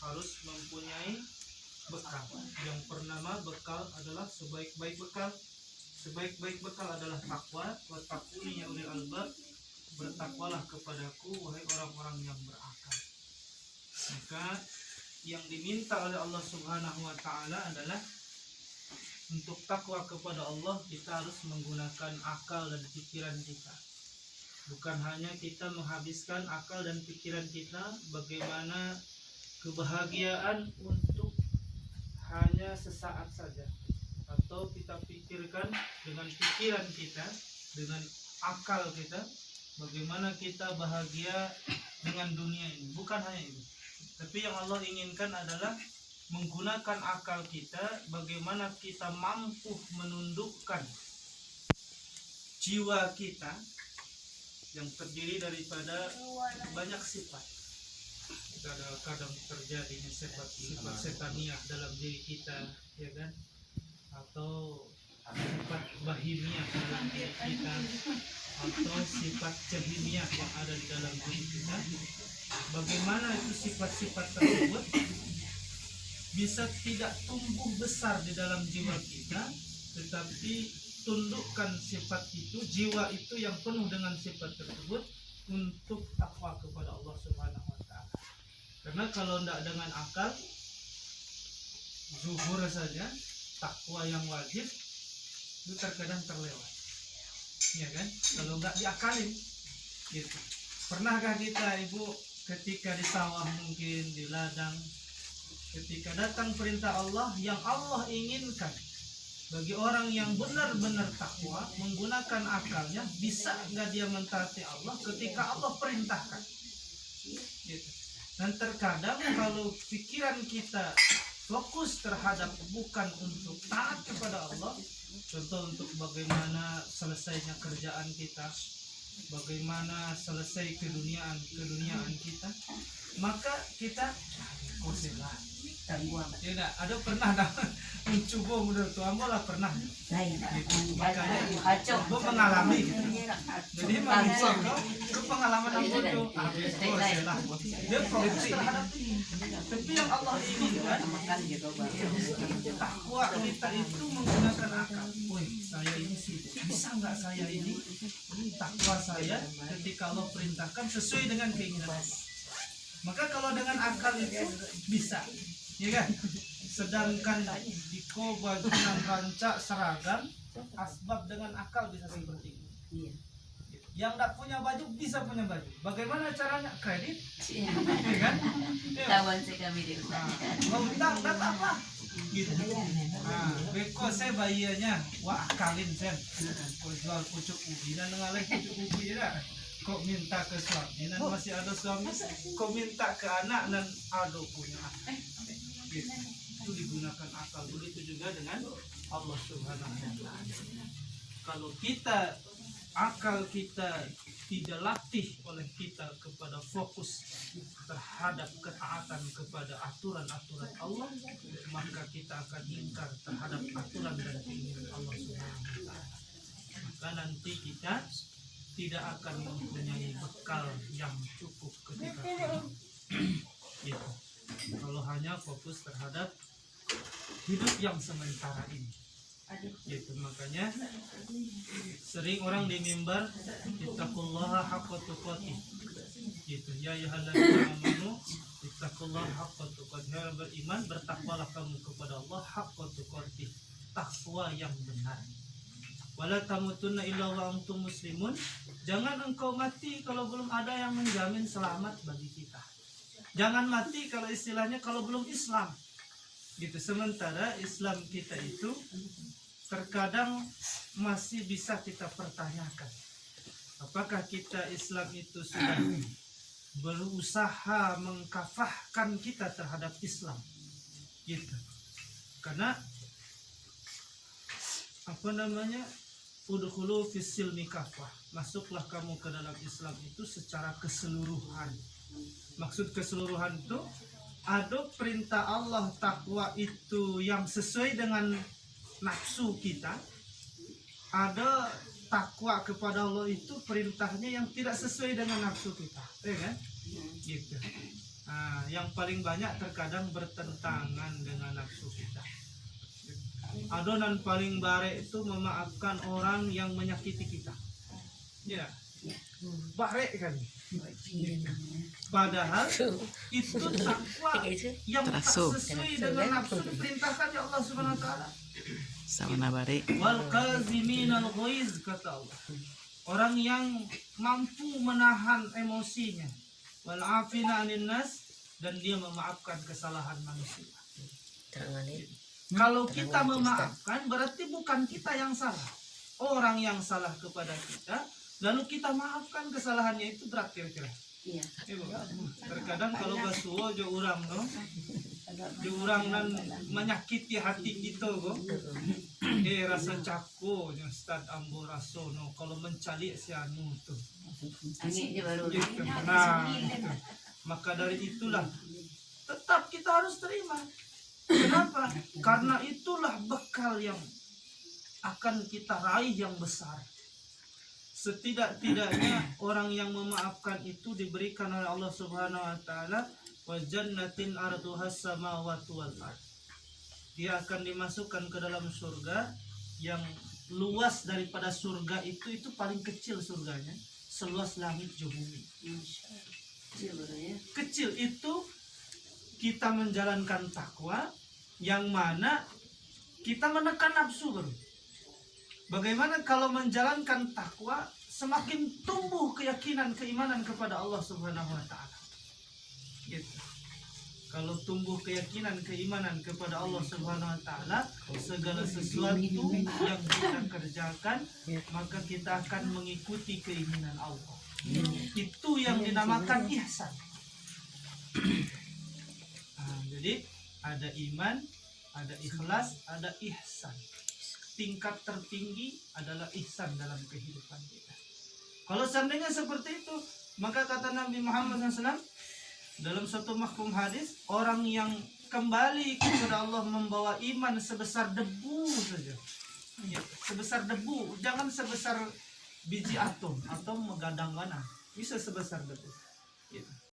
harus mempunyai bekal. Yang pertama, bekal adalah sebaik-baik bekal. Sebaik-baik bekal adalah takwa. Wattaquni ya ulil albab, bertakwalah kepadaku wahai orang-orang yang berakal. Maka yang diminta oleh Allah Subhanahu wa taala adalah untuk takwa kepada Allah kita harus menggunakan akal dan pikiran kita. Bukan hanya kita menghabiskan akal dan pikiran kita bagaimana kebahagiaan untuk hanya sesaat saja, atau kita pikirkan dengan pikiran kita, dengan akal kita, bagaimana kita bahagia dengan dunia ini. Bukan hanya itu, tapi yang Allah inginkan adalah menggunakan akal kita, bagaimana kita mampu menundukkan jiwa kita yang terdiri daripada banyak sifat. Kadang terjadinya sifat setaniah dalam diri kita, ya kan? Atau sifat bahimiah dalam diri kita, atau sifat jahiliyah yang ada di dalam diri kita. Bagaimana itu sifat-sifat tersebut bisa tidak tumbuh besar di dalam jiwa kita, tetapi tundukkan sifat itu, jiwa itu yang penuh dengan sifat tersebut untuk takwa kepada Allah Subhanahu wa taala. Karena kalau tidak dengan akal, zuhur saja, takwa yang wajib itu terkadang terlewat, ya kan? Kalau nggak diakalin, gitu. Pernahkah kita, ibu, ketika di sawah mungkin di ladang, ketika datang perintah Allah yang Allah inginkan bagi orang yang benar-benar takwa menggunakan akalnya, bisa nggak dia mentaati Allah ketika Allah perintahkan, gitu. Dan terkadang kalau pikiran kita fokus terhadap bukan untuk taat kepada Allah, contoh untuk bagaimana selesainya kerjaan kita, bagaimana selesai keduniaan kita, maka kita lah. Tidak ada pernah mencoba menurut ambo lah pernah. Makanya ambo mengalami gitu. Jadi manusia itu pengalaman ambo itu lah. Dia fokus terhadap ini. Tapi yang Allah inginkan takwa kita itu menggunakan akal. Woi, saya ini sih bisa nggak saya ini takwa saya ketika Allah perintahkan sesuai dengan keinginan. Maka kalau dengan akal itu bisa, ya kan? Sedangkan di bagian rancak seragam, asbab dengan akal bisa seperti itu. Yang tidak punya baju bisa punya baju. Bagaimana caranya? Kredit, ya kan? Tawan sih kami di rumah. Mau utang dan apa? Gitu. Beko saya bayinya, wah akalin sen. Jual pucuk ubi dan ngalih pucuk ubi ya. Kok minta ke suami dan masih ada suami, kok minta ke anak dan ada punya anak. Gitu. Itu digunakan akal. Begitu juga dengan Allah Subhanahu wa taala. Kalau kita akal kita tidak latih oleh kita kepada fokus terhadap ketaatan kepada aturan-aturan Allah, maka kita akan ingkar terhadap aturan dan keinginan Allah Subhanahu wa taala. Maka nanti kita tidak akan mempunyai bekal yang cukup ketika gitu. Kalau hanya fokus terhadap hidup yang sementara ini, gitu. Makanya sering orang di mimbar ittaqullaha haqqa tuqatih, gitu. Ya ayyuhalladzina amanu ittaqullaha haqqa tuqatih, beriman bertakwalah kamu kepada Allah haqqa tuqatih, takwa yang benar. Wala tamutunna illa wa antum muslimun, jangan engkau mati kalau belum ada yang menjamin selamat bagi kita. Jangan mati kalau istilahnya kalau belum Islam, gitu. Sementara Islam kita itu terkadang masih bisa kita pertanyakan, apakah kita Islam itu sudah berusaha mengkafahkan kita terhadap Islam, gitu. Karena udkhulu fis silmi kafah, masuklah kamu ke dalam Islam itu secara keseluruhan. Maksud keseluruhan itu ada perintah Allah takwa itu yang sesuai dengan nafsu kita, ada takwa kepada Allah itu perintahnya yang tidak sesuai dengan nafsu kita, ya kan? Gitu. Nah, yang paling banyak terkadang bertentangan dengan nafsu kita. Adonan paling bare itu memaafkan orang yang menyakiti kita. Ya, bare kan. Padahal itu takwa yang tak sesuai dengan nafsu diperintahkan ya Allah Subhanahu wa taala. Sauna bare. Wal qaziminal ghaiz kata Allah. Orang yang mampu menahan emosinya. Wal afina 'anil nas, dan dia memaafkan kesalahan manusia. Kalau kita memaafkan berarti bukan kita yang salah. Orang yang salah kepada kita, lalu kita maafkan kesalahannya, itu berat kira-kira. Iya. Ibu, terkadang kalau basuo jo urang no, jo urang nan menyakiti hati kita go. Rasa cako jo Ustaz Ambo rasono kalau mencalik si anu tuh. Angin dia baru. Gitu. Nah, gitu. Maka dari itulah tetap kita harus terima. Kenapa? Karena itulah bekal yang akan kita raih yang besar. Setidak-tidaknya orang yang memaafkan itu diberikan oleh Allah Subhanahu wa taala wa jannatin arduhas samawati wal ard. Dia akan dimasukkan ke dalam surga yang luas daripada surga itu paling kecil surganya, seluas langit dan bumi. Dia baru ya. Kecil itu kita menjalankan takwa yang mana kita menekan nafsu bro. Bagaimana kalau menjalankan takwa semakin tumbuh keyakinan keimanan kepada Allah Subhanahu wa taala. Gitu. Kalau tumbuh keyakinan keimanan kepada Allah Subhanahu wa taala, segala sesuatu yang kita kerjakan maka kita akan mengikuti keinginan Allah. Itu yang dinamakan ihsan. Nah, jadi ada iman, ada ikhlas, ada ihsan. Tingkat tertinggi adalah ihsan dalam kehidupan kita. Kalau seandainya seperti itu, maka kata Nabi Muhammad SAW dalam satu mafhum hadis, orang yang kembali kepada Allah membawa iman sebesar debu saja. Ya, sebesar debu, jangan sebesar biji atom atau menggadang-gadang, bisa sebesar debu. Gitu.